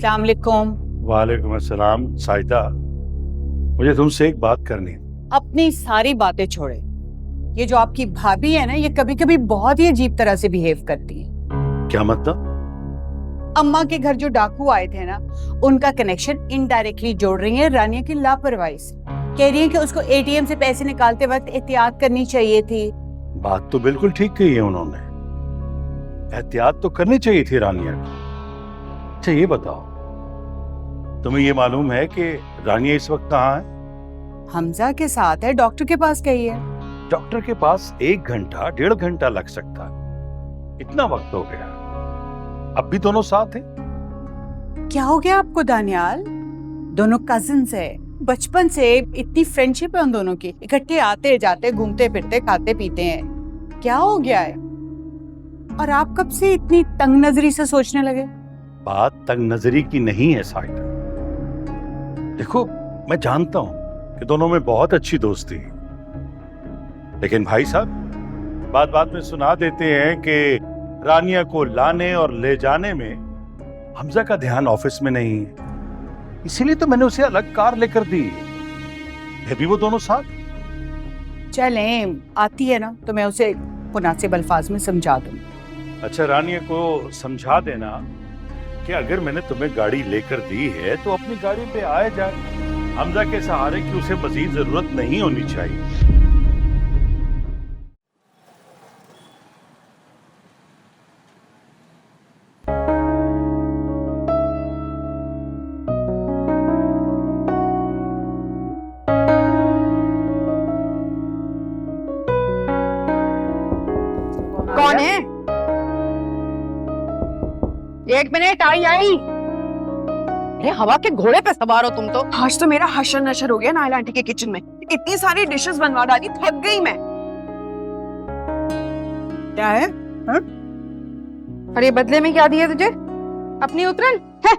अस्सलाम वालेकुम। वालेकुम अस्सलाम। साइदा, मुझे तुमसे एक बात करनी है। अपनी सारी बातें छोड़े, ये जो आपकी भाभी है ना, ये कभी कभी बहुत ही अजीब तरह से बिहेव करती है। क्या मतलब? अम्मा के घर जो डाकू आए थे ना, उनका कनेक्शन इनडायरेक्टली जोड़ रही है रानिया की लापरवाही से। कह रही है कि उसको एटीएम से पैसे निकालते वक्त एहतियात करनी चाहिए थी। बात तो बिल्कुल ठीक कही है उन्होंने, एहतियात तो करनी चाहिए थी रानिया को। अच्छा ये बताओ, तुम्हें ये मालूम है कि रानिया इस वक्त कहाँ है? हमजा के साथ है, डॉक्टर के पास गई है। डॉक्टर के पास 1 घंटा 1.5 घंटा लग सकता है, इतना वक्त हो गया, अब भी दोनों साथ हैं। क्या हो गया आपको दानियाल? दोनों कजिन्स है, बचपन से इतनी फ्रेंडशिप है उन दोनों की, इकट्ठे आते जाते घूमते फिरते खाते पीते हैं। क्या हो गया है? और आप कब से इतनी तंग नजरी से सोचने लगे? बात तंग नजरी की नहीं है साइदा। देखो, मैं जानता हूं कि दोनों में बहुत अच्छी दोस्ती है, लेकिन भाई साहब बात बात में सुना देते हैं कि रानिया को लाने और ले जाने में हमजा का ध्यान ऑफिस में नहीं है, इसीलिए तो मैंने उसे अलग कार लेकर दी है। भी वो दोनों साथ। चलें, आती है ना तो मैं उसे मुनासिब अल्फाज में समझा दूंगी। अच्छा, रानिया को समझा देना कि अगर मैंने तुम्हें गाड़ी लेकर दी है तो अपनी गाड़ी पे आए जाए, हमजा के सहारे की उसे मजीद जरूरत नहीं होनी चाहिए। कौन है? 1 मिनट, आई। अरे हवा के घोड़े पे सवार हो तुम तो। आज तो मेरा हशर नशर हो गया नायला आंटी के किचन में। इतनी सारी डिशेस बनवा डाली, थक गई मैं। क्या है? हाँ? अरे बदले में क्या दिया तुझे? अपनी उतरन है?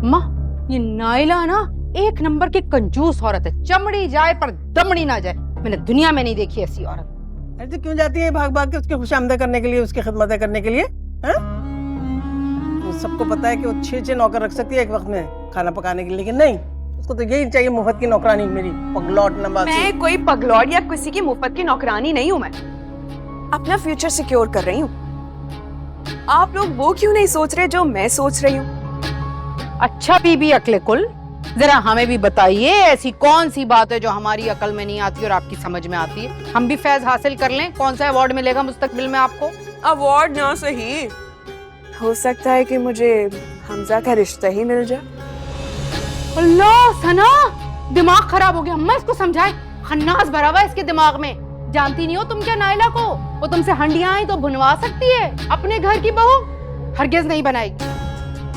माँ, ये नायला ना 1 नंबर की कंजूस औरत है, चमड़ी जाए पर दमड़ी ना जाए। मैंने दुनिया में नहीं देखी ऐसी औरत। अरे तो क्यों जाती है भाग भाग के उसके खुशामदद करने के लिए, उसकी खिदमतें करने के लिए? तो सबको पता है कि वो 6 नौकर रख सकती है एक वक्त में खाना पकाने के लिए, लेकिन नहीं, उसको तो यही चाहिए मुफ्त की नौकरानी, मेरी पगलौट नवाज़ी। मैं कोई पगलौट या किसी की मुफ्त की नौकरानी नहीं हूँ। मैं अपना फ्यूचर सिक्योर कर रही हूँ। आप लोग वो क्यों नहीं सोच रहे जो मैं सोच रही हूँ? अच्छा बीबी अक्ले कुल, जरा हमें भी बताइए ऐसी कौन सी बात है जो हमारी अकल में नहीं आती और आपकी समझ में आती है। हम भी फैज हासिल कर लें। कौन सा अवार्ड मिलेगा मुस्तकबिल में आपको? अवार्ड ना सही, हो सकता है कि मुझे हमजा का रिश्ता ही मिल जाए। अल्लाह सना, दिमाग खराब हो गया। अम्मा इसको समझाए, खन्नास भरा हुआ है इसके दिमाग में। जानती नहीं हो तुम क्या नायला को? वो तुमसे हंडियां आई तो भुनवा सकती है, अपने घर की बहू हरगिज नहीं बनाएगी।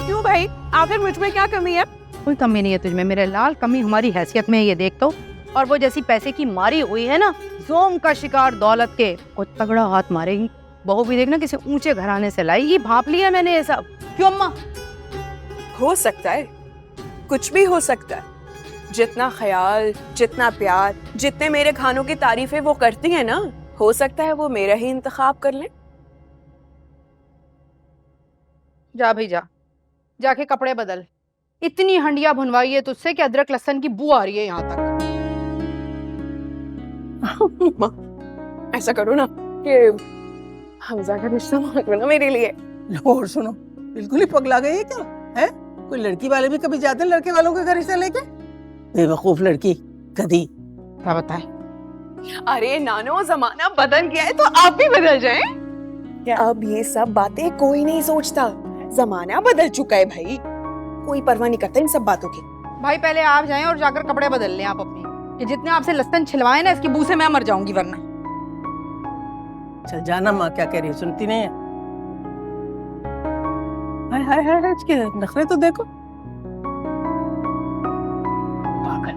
क्यों भाई, आखिर मुझ में क्या कमी है? कोई कमी नहीं है तुझमें मेरे लाल, कमी हमारी हैसियत में है, ये देख तो। और वो जैसी पैसे की मारी हुई है ना, जोम का शिकार दौलत के, वो तगड़ा हाथ मारेगी। बहू भी देखना किसी ऊंचे घराने से लाएगी। भाप लिया मैंने ये सब। क्यों अम्मा? हो सकता है, कुछ भी हो सकता है। जितना ख्याल, जितना प्यार, जितने मेरे खानों की तारीफें वो करती है ना, हो सकता है वो मेरा ही इंतखाब कर ले। जा भाई जा, जाके कपड़े बदल। इतनी हंडिया भुनवाई है तुझसे कि अदरक लहसुन की बू आ रही है यहाँ तक। ऐसा करो ना कि हमजा का रिश्ता मांग लो ना मेरे लिए। और सुनो, बिल्कुल ही पगला गई है क्या? है कोई लड़की वाले भी कभी जाते हैं लड़के वालों के घर रिश्ता लेके? बेवकूफ लड़की, गधी। क्या बताए? अरे नानो, जमाना बदल गया है तो आप भी बदल जाएं। अब ये सब बातें कोई नहीं सोचता, जमाना बदल चुका है भाई। कोई परवाह नहीं करता इन सब बातों की। भाई पहले आप जाएं और जाकर कपड़े बदल लें आप अपने, कि जितने आपसे लहसुन छिलवाए ना, इसकी बू से मैं मर जाऊंगी वरना। चल जाना, माँ क्या कह रही है, सुनती नहीं है। हाय हाय हाय, इसके नखरे तो देखो, पागल।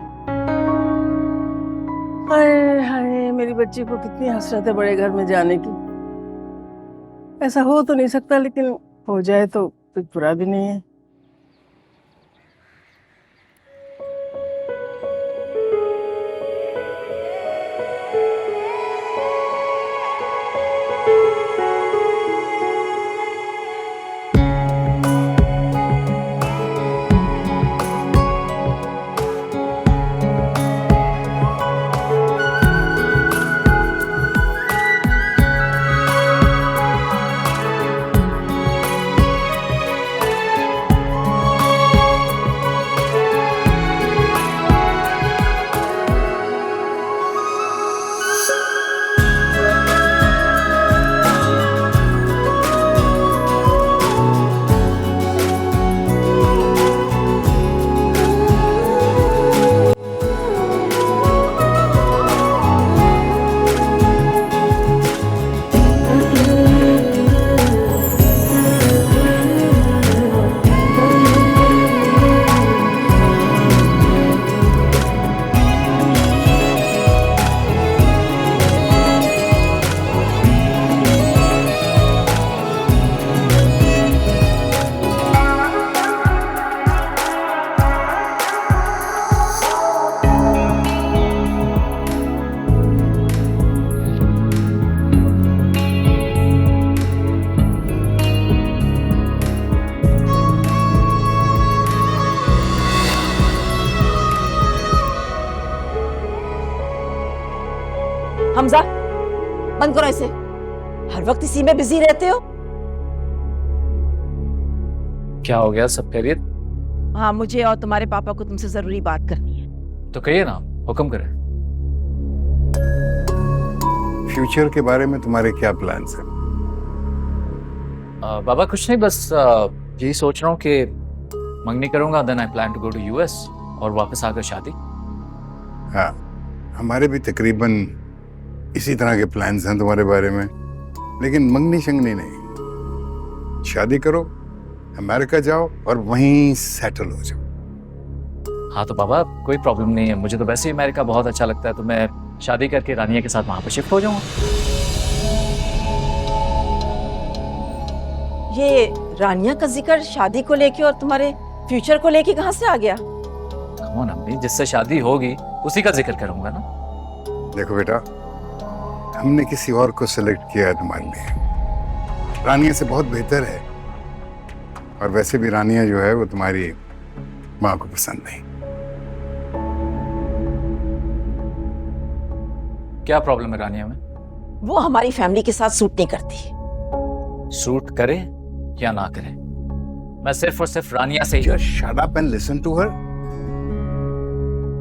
हाय हाय, मेरी बच्ची को कितनी हसरत है बड़े घर में जाने की। ऐसा हो तो नहीं सकता, लेकिन हो जाए तो कुछ बुरा भी नहीं है। हमजा, बंद करो इसे। हर वक्त इसी में बिजी रहते हो। क्या हो गया, सब खैरियत? हाँ, मुझे और तुम्हारे पापा को तुमसे जरूरी बात करनी है। तो कहिए ना, हुक्म करें। फ्यूचर के बारे में तुम्हारे क्या प्लान्स हैं? बाबा कुछ नहीं, बस यही सोच रहा हूँ कि मंगनी करूंगा, then I plan to go to US और वापस आकर शादी। हाँ, हमारे भी तकरीबन इसी तरह के प्लान्स हैं तुम्हारे बारे में, लेकिन मंगनी शंगनी नहीं। शादी करो, अमेरिका जाओ और वहीं सेटल हो जाओ। हाँ तो बाबा कोई प्रॉब्लम नहीं है, मुझे तो वैसे ही अमेरिका बहुत अच्छा लगता है, तो मैं शादी करके रानिया के साथ वहां पर शिफ्ट हो जाऊंगा। ये रानिया का जिक्र शादी को लेके और तुम्हारे फ्यूचर को लेके कहाँ से आ गया? कौन अम्मी, जिससे शादी होगी उसी का जिक्र करूंगा ना। देखो बेटा, हमने किसी और को सिलेक्ट किया है तुम्हारे लिए। रानिया से बहुत बेहतर है, और वैसे भी रानिया जो है वो तुम्हारी माँ को पसंद नहीं। क्या प्रॉब्लम है रानिया में? वो हमारी फैमिली के साथ सूट नहीं करती। सूट करे या ना करे, मैं सिर्फ और सिर्फ रानिया से ही। Just shut up and listen to her.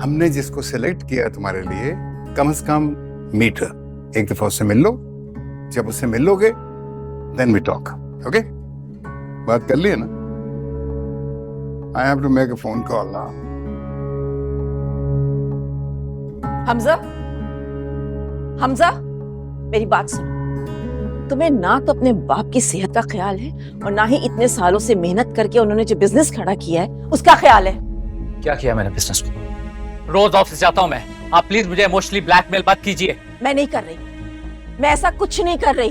हमने जिसको सिलेक्ट किया तुम्हारे लिए, कम से कम मीट her. एक दफा उससे मिल लो, जब उससे मिल लोगे then we talk. Okay? बात कर लिए ना? I have to make a phone call now. Hamza, Hamza, मेरी बात सुनो। तुम्हें ना तो अपने बाप की सेहत का ख्याल है, और ना ही इतने सालों से मेहनत करके उन्होंने जो बिजनेस खड़ा किया है उसका ख्याल है। क्या किया मैंने बिजनेस में? रोज ऑफिस जाता हूं मैं, आप प्लीज मुझे इमोशनली ब्लैकमेल मत कीजिए। मैं नहीं कर रही, मैं ऐसा कुछ नहीं कर रही,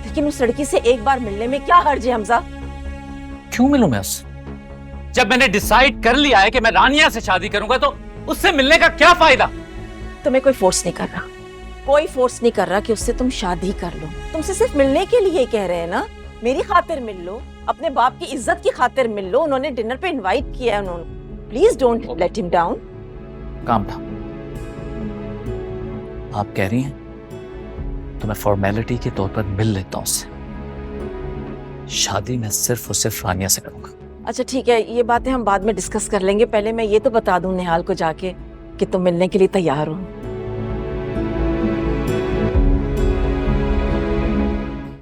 लेकिन उस लड़की से एक बार मिलने में क्या हर्ज है हमजा? क्यों मिलूं मैं उससे? जब मैंने डिसाइड कर लिया है कि मैं रानिया से शादी करूंगा, तो उससे मिलने का क्या फायदा? तुम्हें कोई फोर्स नहीं कर रहा, कोई फोर्स नहीं कर रहा कि उससे तुम शादी कर लो। तुमसे सिर्फ मिलने के लिए कह रहे हैं ना, मेरी खातिर मिल लो, अपने बाप की इज्जत की खातिर मिल लो। उन्होंने डिनर पे इनवाइट किया है उन्होंने। Please don't let him down. काम था। आप कह रही हैं तो मैं फॉर्मेलिटी के तौर पर मिल लेता हूं उससे। शादी मैं सिर्फ और सिर्फ रानिया से करूंगा। अच्छा ठीक है, ये बातें हम बाद में डिस्कस कर लेंगे। पहले मैं ये तो बता दूं निहाल को जाके कि तुम मिलने के लिए तैयार हो।